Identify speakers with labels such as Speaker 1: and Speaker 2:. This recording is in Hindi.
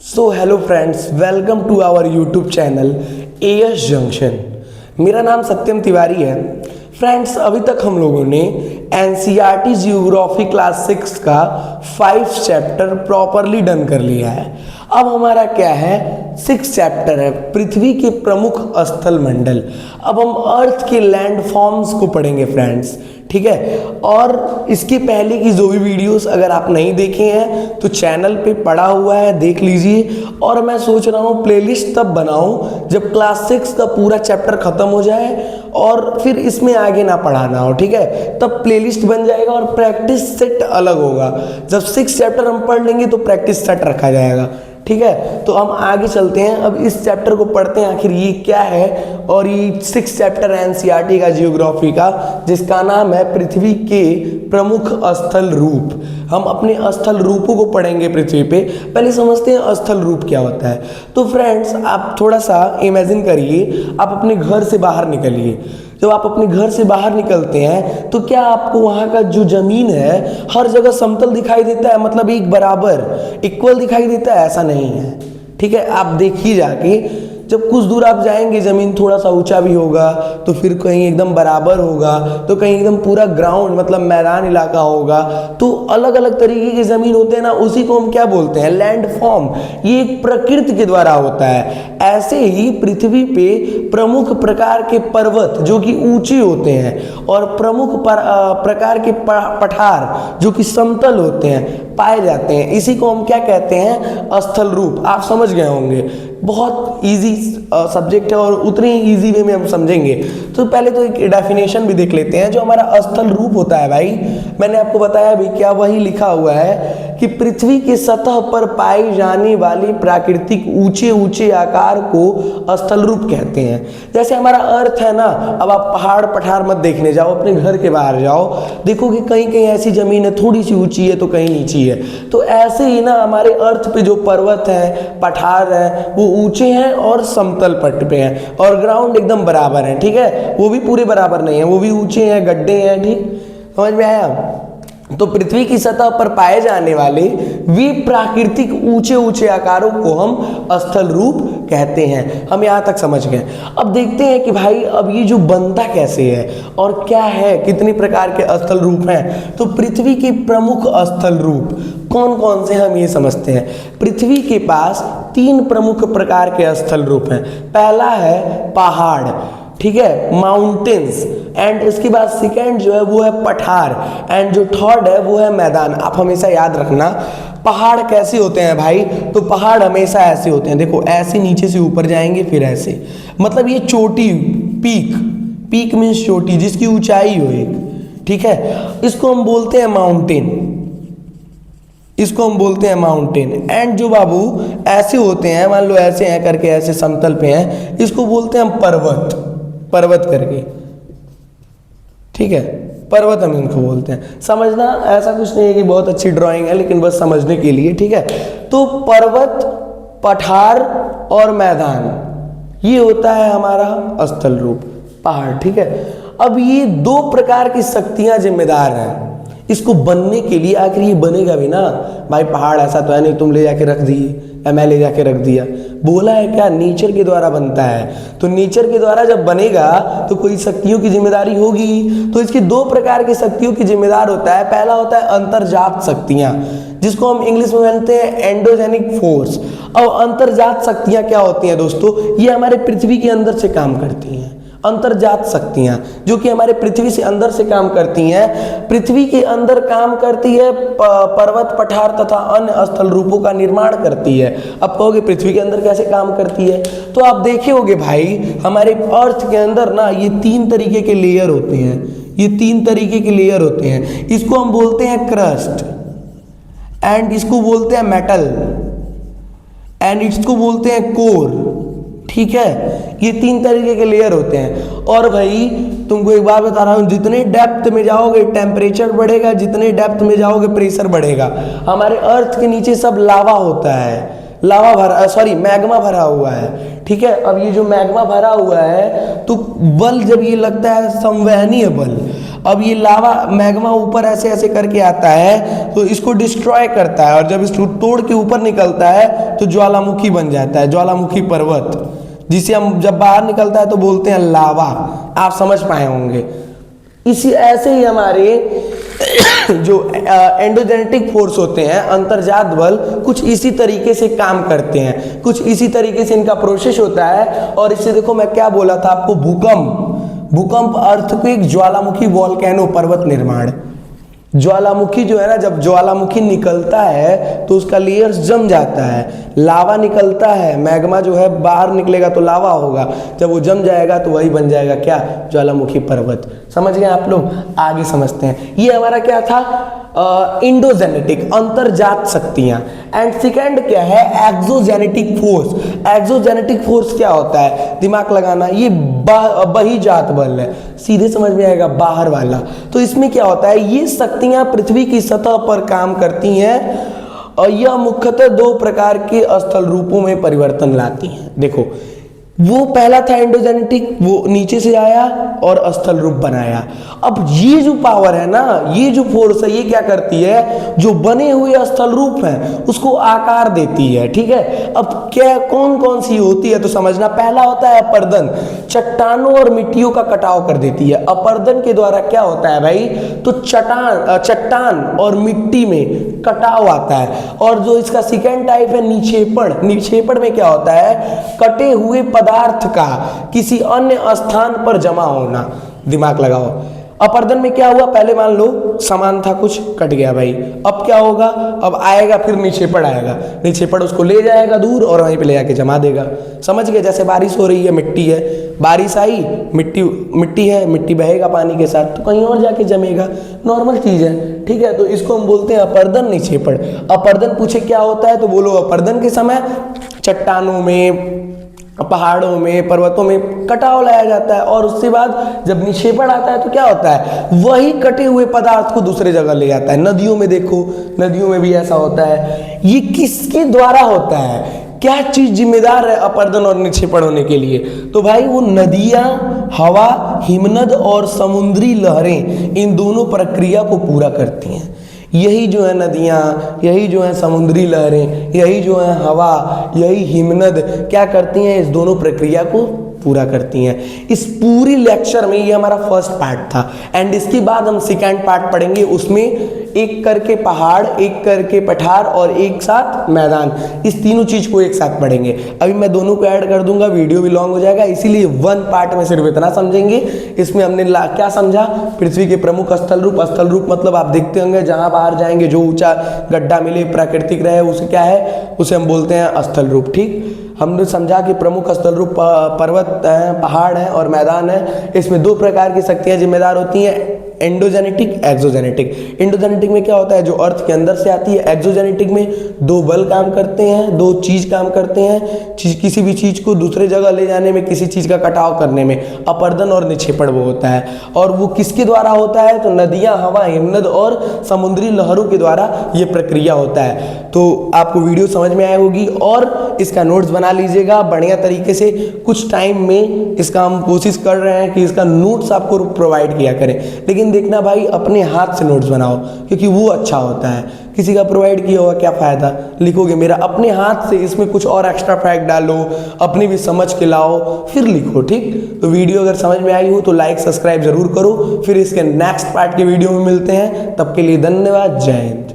Speaker 1: So hello friends, welcome to our YouTube channel AS junction. मेरा नाम सत्यम तिवारी है। फ्रेंड्स, अभी तक हम लोगों ने एनसीईआरटी जियोग्राफी क्लास 6 का 5 चैप्टर प्रॉपरली डन कर लिया है। अब हमारा क्या है, 6 चैप्टर है पृथ्वी के प्रमुख स्थल मंडल। अब हम अर्थ के लैंड फॉर्म्स को पढ़ेंगे फ्रेंड्स, ठीक है। और इसके पहले की जो भी वीडियोस अगर आप नहीं देखे हैं तो चैनल पे पड़ा हुआ है, देख लीजिए। और मैं सोच रहा हूँ प्लेलिस्ट तब बनाऊँ जब क्लास 6 का पूरा चैप्टर खत्म हो जाए और फिर इसमें आगे ना पढ़ाना हो, ठीक है। तब प्लेलिस्ट बन जाएगा और प्रैक्टिस सेट अलग होगा। जब 6 चैप्टर हम पढ़ लेंगे तो प्रैक्टिस सेट रखा जाएगा, ठीक है। तो हम आगे चलते हैं, अब इस चैप्टर को पढ़ते हैं आखिर ये क्या है। और ये 6 चैप्टर है एनसीईआरटी का जियोग्राफी का, जिसका नाम है पृथ्वी के प्रमुख स्थल रूप। हम अपने स्थल रूपों को पढ़ेंगे पृथ्वी पे। पहले समझते हैं स्थल रूप क्या होता है। तो फ्रेंड्स, आप थोड़ा सा इमेजिन करिए, आप अपने घर से बाहर निकलिए। जब आप अपने घर से बाहर निकलते हैं तो क्या आपको वहाँ का जो जमीन है हर जगह समतल दिखाई देता है, मतलब एक बराबर इक्वल दिखाई देता है? ऐसा नहीं है, ठीक है। आप देखिए जाके, जब कुछ दूर आप जाएंगे जमीन थोड़ा सा ऊंचा भी होगा, तो फिर कहीं एकदम बराबर होगा, तो कहीं एकदम पूरा ग्राउंड मतलब मैदान इलाका होगा। तो अलग अलग तरीके की जमीन होते हैं ना, उसी को हम क्या बोलते हैं, लैंड फॉर्म। ये एक प्रकृति के द्वारा होता है। ऐसे ही पृथ्वी पे प्रमुख प्रकार के पर्वत जो कि ऊंचे होते हैं और प्रमुख प्रकार के पठार जो कि समतल होते हैं पाए जाते हैं। इसी को हम क्या कहते हैं, स्थल रूप। आप समझ गए होंगे, बहुत इजी सब्जेक्ट है और उतने ही इजी वे में हम समझेंगे। तो पहले तो एक डेफिनेशन भी देख लेते हैं। जो हमारा स्थल रूप होता है भाई, मैंने आपको बताया भी क्या, वही लिखा हुआ है कि पृथ्वी की सतह पर पाई जाने वाली प्राकृतिक ऊंचे ऊंचे आकार को स्थल रूप कहते हैं। जैसे हमारा अर्थ है ना, अब आप पहाड़ पठार मत देखने जाओ, अपने घर के बाहर जाओ, देखो कि कहीं कहीं ऐसी जमीन है थोड़ी सी ऊंची है तो कहीं नीची है। तो ऐसे ही ना हमारे अर्थ पे जो पर्वत है, पठार है, वो ऊंचे हैं और समतल पट्ट पे हैं, और ग्राउंड एकदम बराबर है, ठीक है। वो भी पूरे बराबर नहीं है, वो भी ऊंचे हैं, गड्ढे हैं, ठीक, समझ में आया। तो पृथ्वी की सतह पर पाए जाने वाले वे प्राकृतिक ऊंचे ऊंचे आकारों को हम स्थल रूप कहते हैं। हम यहाँ तक समझ गए। अब देखते हैं कि भाई अब ये जो बनता कैसे है और क्या है, कितने प्रकार के स्थल रूप हैं। तो पृथ्वी के प्रमुख स्थल रूप कौन कौन से, हम ये समझते हैं। पृथ्वी के पास 3 प्रमुख प्रकार के स्थल रूप हैं। पहला है पहाड़, ठीक है, माउंटेन्स। एंड इसके बाद सेकेंड जो है वो है पठार, एंड जो थर्ड है वो है मैदान। आप हमेशा याद रखना, पहाड़ कैसे होते हैं भाई, तो पहाड़ हमेशा ऐसे होते हैं, देखो ऐसे नीचे से ऊपर जाएंगे फिर ऐसे, मतलब ये चोटी, पीक मीन्स चोटी, जिसकी ऊंचाई हो एक, ठीक है। इसको हम बोलते हैं माउंटेन, इसको हम बोलते हैं माउंटेन। एंड जो बाबू ऐसे होते हैं, मान लो ऐसे हैं करके, ऐसे समतल पे हैं, इसको बोलते हैं हम पर्वत, पर्वत करके, ठीक है, पर्वत हम इनको बोलते हैं। समझना, ऐसा कुछ नहीं है कि बहुत अच्छी ड्राइंग है, लेकिन बस समझने के लिए, ठीक है। तो पर्वत, पठार और मैदान, ये होता है हमारा स्थल रूप, पहाड़, ठीक है। अब ये 2 प्रकार की शक्तियां जिम्मेदार हैं इसको बनने के लिए। आखिर ये बनेगा भी ना भाई, पहाड़ ऐसा तो है नहीं तुम ले जाके रख दिए या मैं ले जाके रख दिया, बोला है क्या, नेचर के द्वारा बनता है। तो नेचर के द्वारा जब बनेगा तो कोई शक्तियों की जिम्मेदारी होगी। तो इसकी 2 प्रकार की शक्तियों की जिम्मेदार होता है। पहला होता है अंतर्जात शक्तियां, जिसको हम इंग्लिश में बोलते हैं एंडोजेनिक फोर्स। और अंतर्जात शक्तियां क्या होती हैं दोस्तों, ये हमारे पृथ्वी के अंदर से काम करती हैं। अंतर्जात शक्तियां जो कि हमारे पृथ्वी से अंदर से काम करती हैं, पृथ्वी के अंदर काम करती है, पर्वत, पठार तथा अन्य स्थल रूपों का निर्माण करती है। अब कहोगे पृथ्वी के अंदर कैसे काम करती है, तो आप देखे होगे भाई हमारे अर्थ के अंदर ना ये 3 तरीके के लेयर होते हैं, ये 3 तरीके के लेयर होते हैं। इसको हम बोलते हैं क्रस्ट, एंड इसको बोलते हैं मेटल, एंड इसको बोलते हैं कोर, ठीक है। ये 3 तरीके के लेयर होते हैं। और भाई तुमको एक बात बता रहा हूँ, जितने डेप्थ में जाओगे टेम्परेचर बढ़ेगा, जितने डेप्थ में जाओगे प्रेशर बढ़ेगा। हमारे अर्थ के नीचे सब लावा होता है, लावा भरा, सॉरी मैग्मा भरा हुआ है, ठीक है। अब ये जो मैग्मा भरा हुआ है तो बल जब ये लगता है संवहनीय बल, अब ये लावा मैग्मा ऊपर ऐसे ऐसे करके आता है तो इसको डिस्ट्रॉय करता है, और जब इसको तोड़ के ऊपर निकलता है तो ज्वालामुखी बन जाता है, ज्वालामुखी पर्वत, जिसे हम जब बाहर निकलता है तो बोलते हैं लावा। आप समझ पाए होंगे। इसी ऐसे ही हमारे जो एंडोजेनेटिक फोर्स होते हैं, अंतर्जात बल, कुछ इसी तरीके से काम करते हैं, कुछ इसी तरीके से इनका प्रोसेस होता है। और इससे देखो मैं क्या बोला था आपको, भूकंप, अर्थक्वेक, ज्वालामुखी, वोल्केनो, पर्वत निर्माण। ज्वालामुखी जो है ना, जब ज्वालामुखी निकलता है तो उसका लेयर्स जम जाता है, लावा निकलता है, मैग्मा जो है बाहर निकलेगा तो लावा होगा, जब वो जम जाएगा तो वही बन जाएगा क्या, ज्वालामुखी पर्वत। समझ गए आप लोग? आगे समझते हैं। ये हमारा क्या था, इंडोजेनेटिक, अंतर्जात शक्तियां। एंड सेकेंड क्या है, एक्सोजेनेटिक फोर्स। एक्सोजेनेटिक फोर्स क्या होता है, दिमाग लगाना, ये बहिजात बल है, सीधे समझ में आएगा, बाहर वाला। तो इसमें क्या होता है, ये शक्तियां पृथ्वी की सतह पर काम करती हैं और यह मुख्यतः दो प्रकार के स्थल रूपों में परिवर्तन लाती हैं। देखो, वो पहला था एंडोजेनेटिक, वो नीचे से आया और स्थल रूप बनाया। अब ये जो पावर है ना, ये जो फोर्स है, ये क्या करती है, जो बने हुए स्थल रूप हैं उसको आकार देती है। ठीक है, अब क्या कौन कौन सी होती है तो समझना। पहला होता है अपर्दन, चट्टानों और मिट्टियों का कटाव कर देती है। अपर्दन के द्वारा क्या होता है भाई, तो चट्टान और मिट्टी में कटाव आता है। और जो इसका सेकेंड टाइप है निक्षेपण। निक्षेपण में क्या होता है, कटे हुए पदार्थ का किसी अन्य स्थान पर जमा होना। दिमाग लगाओ, अपर्दन में क्या हुआ, पहले मान लो सामान था कुछ, कट गया भाई, अब क्या होगा, अब आएगा फिर निक्षेपण आएगा, निक्षेपण उसको ले जाएगा दूर और वहीं पे ले जाके जमा देगा। समझ गए? जैसे बारिश हो रही है, मिट्टी है, बारिश आई, मिट्टी है, मिट्टी बहेगा पानी के साथ तो कहीं और जाके जमेगा, नॉर्मल चीज है। ठीक है, तो इसको हम बोलते हैं अपर्दन, निक्षेपण। अपर्दन पूछे क्या होता है तो बोलो, अपर्दन के समय चट्टानों में, पहाड़ों में, पर्वतों में कटाव लाया जाता है, और उसके बाद जब निक्षेपण आता है तो क्या होता है, वही कटे हुए पदार्थ को दूसरे जगह ले जाता है। नदियों में देखो, नदियों में भी ऐसा होता है। ये किसके द्वारा होता है, क्या चीज जिम्मेदार है अपर्दन और निक्षेपण होने के लिए, तो भाई वो नदियां, हवा, हिमनद और समुद्री लहरें, इन दोनों प्रक्रिया को पूरा करती हैं। यही जो है नदियाँ, यही जो है समुद्री लहरें, यही जो है हवा, यही हिमनद क्या करती हैं, इस दोनों प्रक्रिया को पूरा करती हैं। इस पूरी लेक्चर में ये हमारा फर्स्ट पार्ट था, एंड इसके बाद हम सेकेंड पार्ट पढ़ेंगे। उसमें एक करके पहाड़, एक करके पठार और एक साथ मैदान, इस तीनों चीज को एक साथ पढ़ेंगे। अभी मैं दोनों को ऐड कर दूंगा, वीडियो भी लॉन्ग हो जाएगा, इसीलिए वन पार्ट में सिर्फ इतना समझेंगे। इसमें हमने क्या समझा, पृथ्वी के प्रमुख स्थल रूप। स्थल रूप मतलब आप देखते होंगे, जहां बाहर जाएंगे जो ऊंचा गड्ढा मिले, प्राकृतिक रहे, उसे क्या है, उसे हम बोलते हैं स्थल रूप। ठीक, हमने समझा कि प्रमुख स्थल रूप पर्वत हैं, पहाड़ हैं और मैदान है। इसमें दो प्रकार की शक्तियां जिम्मेदार होती हैं, एंडोजेनेटिक, एक्सोजेनेटिक। एंडोजेनेटिक में क्या होता है, जो अर्थ के अंदर से आती है। एक्सोजेनेटिक में दो बल काम करते हैं, दो चीज काम करते हैं, किसी भी चीज को दूसरे जगह ले जाने में, किसी चीज का कटाव करने में। अपर्दन और निक्षेपण वो होता है, और वो किसके द्वारा होता है, तो नदियां, हवा, हिमनद और समुद्री लहरों के द्वारा ये प्रक्रिया होता है। तो आपको वीडियो समझ में आई होगी, और इसका नोट्स बना लीजिएगा बढ़िया तरीके से। कुछ टाइम में इसका हम कोशिश कर रहे हैं कि इसका नोट्स आपको प्रोवाइड किया करें, लेकिन देखना भाई अपने हाथ से नोट्स बनाओ, क्योंकि वो अच्छा होता है। किसी का प्रोवाइड किया हुआ क्या फायदा, लिखोगे मेरा, अपने हाथ से इसमें कुछ और एक्स्ट्रा फैक्ट डालो, अपनी भी समझ के लाओ, फिर लिखो। ठीक, तो वीडियो अगर समझ में आई हो तो लाइक सब्सक्राइब जरूर करो। फिर इसके नेक्स्ट पार्ट के वीडियो में मिलते हैं, तब के लिए धन्यवाद, जय हिंद।